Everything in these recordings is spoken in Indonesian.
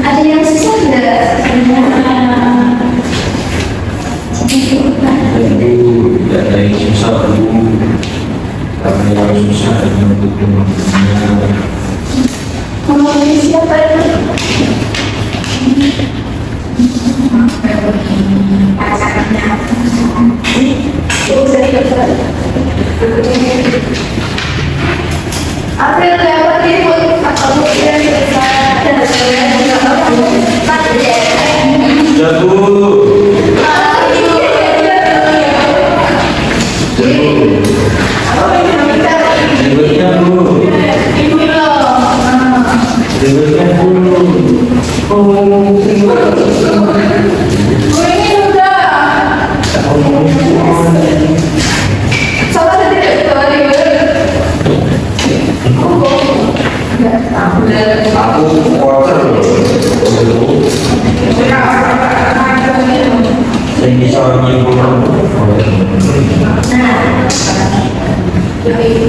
Ada yang susah nggak? Tidak ada yang susah dulu, karena yang susah adalah bentuknya. Kalau ini siapa itu? April lewat ribut atau mungkin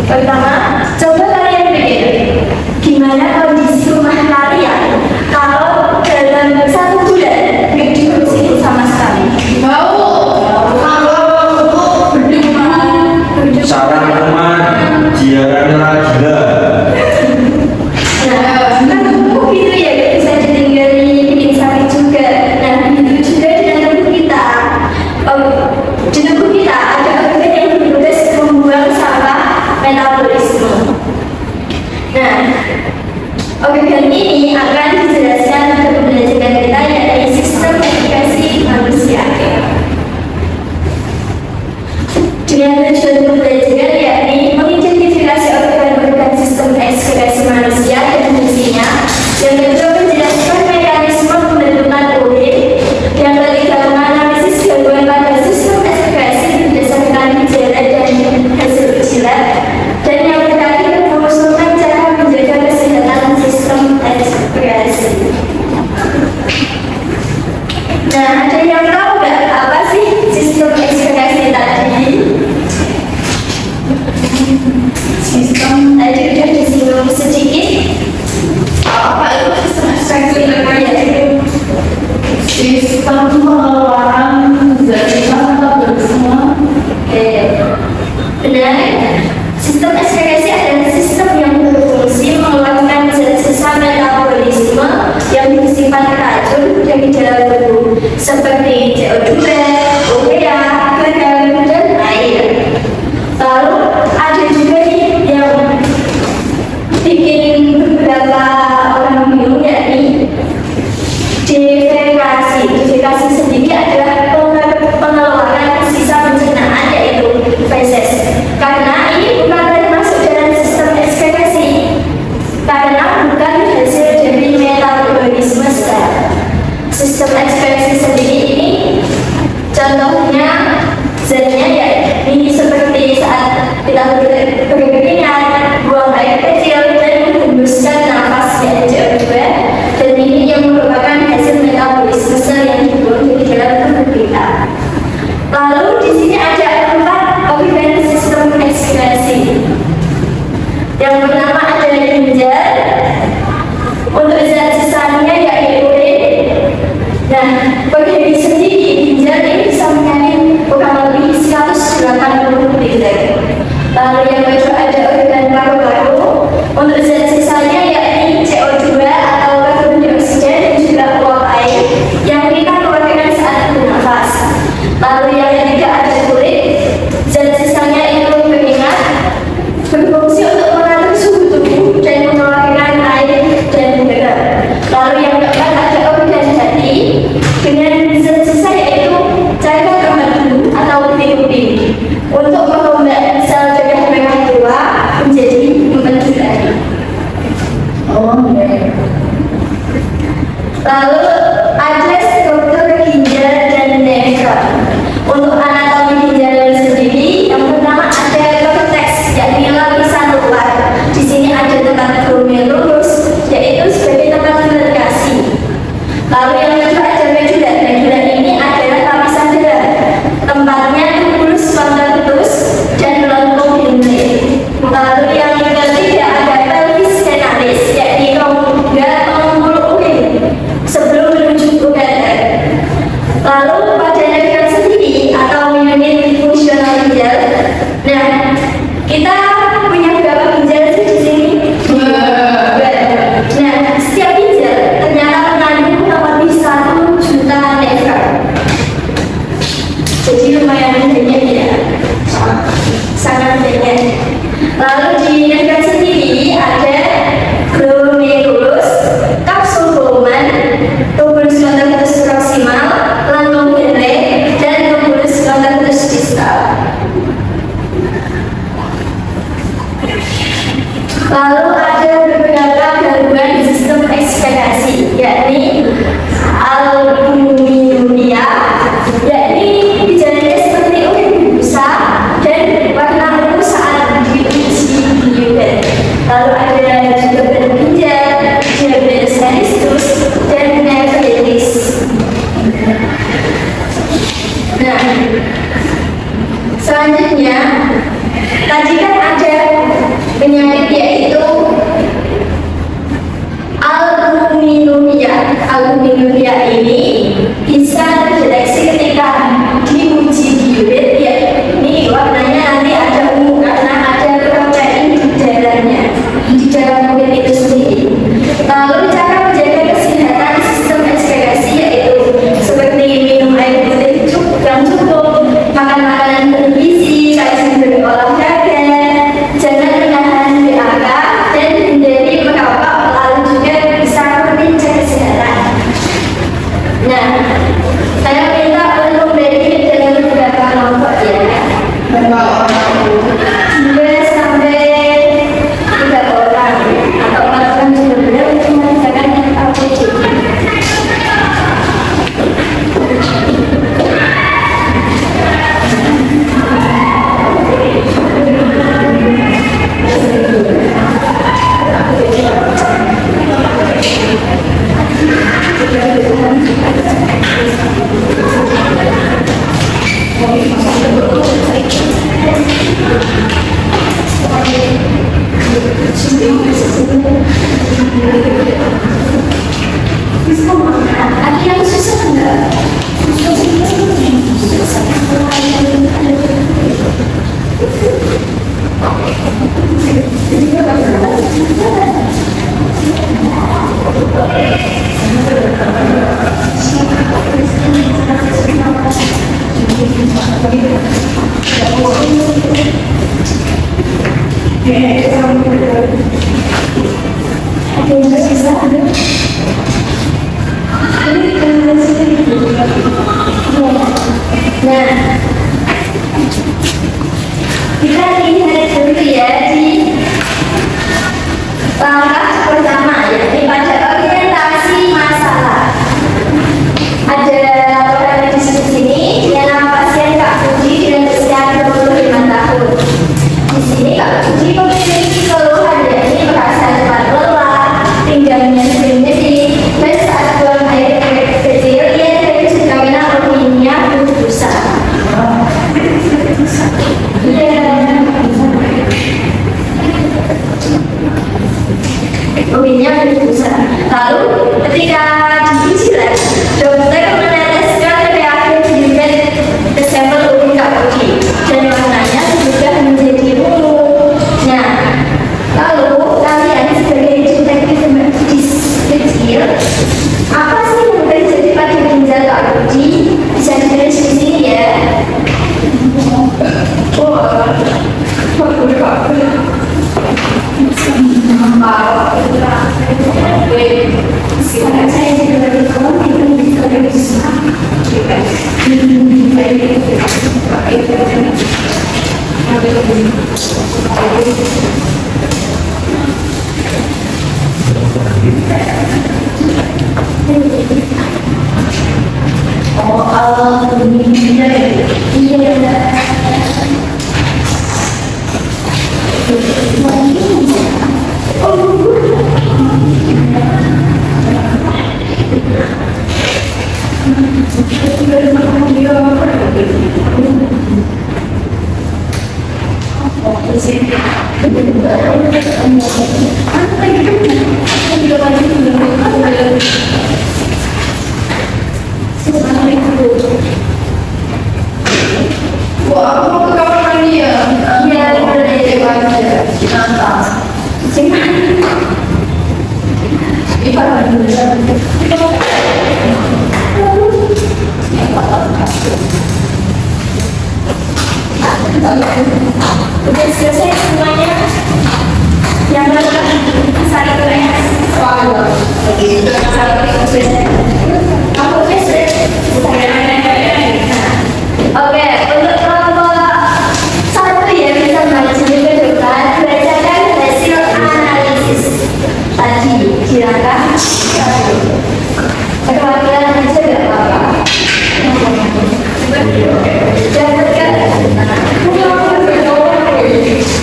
pertama, coba kalian pikir gimana kondisi rumah kalian kalau dalam 1 bulan nggak dibersihin sama sekali. Sarang teman, jiaran gila. Kan tubuh gitu ya, nggak bisa ditinggali, bikin sakit juga. Nah, begitu juga dengan tubuh kita. Di tubuh kita ada organ yang bertugas membuang sampah metabolisme. Nah, organ ini akan dijelaskan ke pembelajaran kita, yaitu sistem edukasi manusia. Dengan tujuan pembelajaran yakni mengidentifikasi organ-organ sistem ekskretasi manusia dan fungsinya, yang kedua menjelaskan mekanisme pembentukan urin, yang ketiga menganalisis gangguan pada sistem ekskretasi berdasarkan gejala dan hasil uji lab, dan yang terakhir mengusulkan cara menjaga kesehatan sistem ekskretasi. Nah, ada yang tahu nggak apa sih sistem ekskretasi tadi? Sistem tadi udah disinggung sedikit. Apa itu sistem ekskretasi namanya? Sistem pengeluaran zat metabolisme. Benar. Sistem ekskretasi adalah sistem yang berfungsi mengeluarkan zat sisa metabolisme yang bersifat racun dari dalam tubuh seperti CO2, urea, garam, dan air. Lalu ada juga nih yang bikin beberapa orang bingung, yakni defekasi. Defekasi sendiri adalah pengeluaran sisa pencernaan, yaitu feses. Karena ini bukan termasuk dalam sistem ekskretasi, karena bukan hasil dari metabolisme sel. Sistem ekskretasi sendiri ini contohnya zatnya yakni seperti saat kita berkeringat, buang air kecil, dan menghembuskan nafas dari CO2, dan ini yang merupakan hasil metabolisme sel yang dibuang di dalam tubuh kita. Lalu di sini ada 4 organ sistem ekskretasi. Yang pertama adalah ginjal. Untuk zat sisanya yaitu urin. Nah, bagi sendiri ginjal ini bisa menyaring kurang lebih 180 liter. Lalu yang kedua ada organ paru-paru. Untuk zat sisanya yakni CO2 atau karbon dioksida dan juga uap air yang kita keluarkan saat bernafas. Lalu yang ketiga ada kulit. Zat sisanya itu keringat, berfungsi untuk mengatur suhu tubuh dan mengeluarkan air dan garam. Lalu yang keempat ada organ hati dengan zat sisa yaitu cairan kemadu atau putih-putih untuk mengombak sel darah merah tua Lalu pada nefron sendiri atau unit fungsional ginjal, nah kita punya berapa ginjal sih di sini? Dua. Nah, setiap ginjal ternyata mengandung kurang lebih 1 juta nefron. Jadi lumayan banyak ya, sangat banyak. Lalu di nefron sendiri ada glomerulus, kapsul Bowman, tubulus contact proximal, lambung Henle, dan tubulus contact distal. Lalu ada beberapa gangguan di sistem ekspektasi, yakni albuminuria, yakni gejalanya seperti urin busa dan warna ungu saat diuji biopet. Lalu ada juga berat ginjal, diabetes mellitus, dan nefritis. Nah, selanjutnya tadi kan ada penyakit yaitu albuminuria. Albuminuria ini bisa terdeteksi ketika diuji biopet, yakni warnanya nanti ada ungu karena ada protein di dalamnya, di dalam kulit itu sendiri. Lalu cara menjaga kesehatan sistem ekspektasi yaitu seperti minum air putih yang cukup, makan makanan bergizi, rajin berolahraga, jangan menahan BAK, dan hindari merokok, lalu juga bisa rutin cek kesehatan. Nah, saya minta untuk memberi dalam beberapa kelompok ya. Berapa orang? 2 sampai 3 orang, atau 4 orang juga benar untuk mengerjakan yang APD. Ada yang susah enggak? Nah, kita lihat dulu ya di langkah pertama, yakni pada orientasi masalah. Ada laporan medis di sini dengan nama pasien Kak Puji dengan usia 25 tahun. Di sini Kak Puji memiliki keluhan yakni merasa cepat lelah, pinggangnya sering nyeri, dan saat buang air kecil ia juga kena urinnya berbusa. Urinnya berbusa. Lalu ketika diuji lab, dokter meneteskan reagen diuret ke sampel urin Kak Puji dan warnanya sudah menjadi ungu. Nah, lalu kalian sebagai detektif medis kecil, apa sih yang terjadi pada ginjal Kak Puji? Bisa ditulis di sini ya. Sekarang saya juga lebih kawan itu bisa Bu, aku mau ke kamar mandi ya. Iya, udah deh. Nata. Cuman, Ibarat dulu. udah selesai semuanya. Yang saat itu ya. Aku selesai. Oke, untuk kelompok satu ya bisa baca juga depan bacakan hasil analisis tadi. Silakan. Perwakilan aja nggak apa-apa. Dapatkan.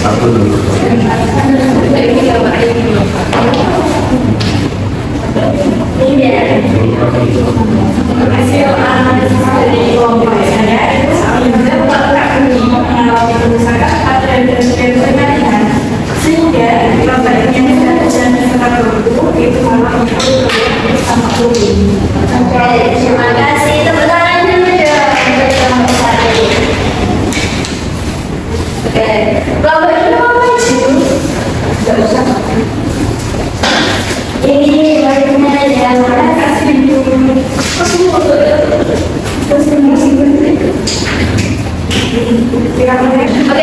Aku dulu. Ini ya. Hasil analisis dari kelompok saya itu sebenarnya melakukan mengalami kerusakan pada dan sebagainya, sehingga kelompok ini dan sekitar itu sama sama kulit. Oke, terima kasih. Tepuk tangan dulu dong untuk kelompok satu. Oke, kelompok ini mau maju. Tidak usah. Ini bagaimana ya? Kasih dulu. Oke,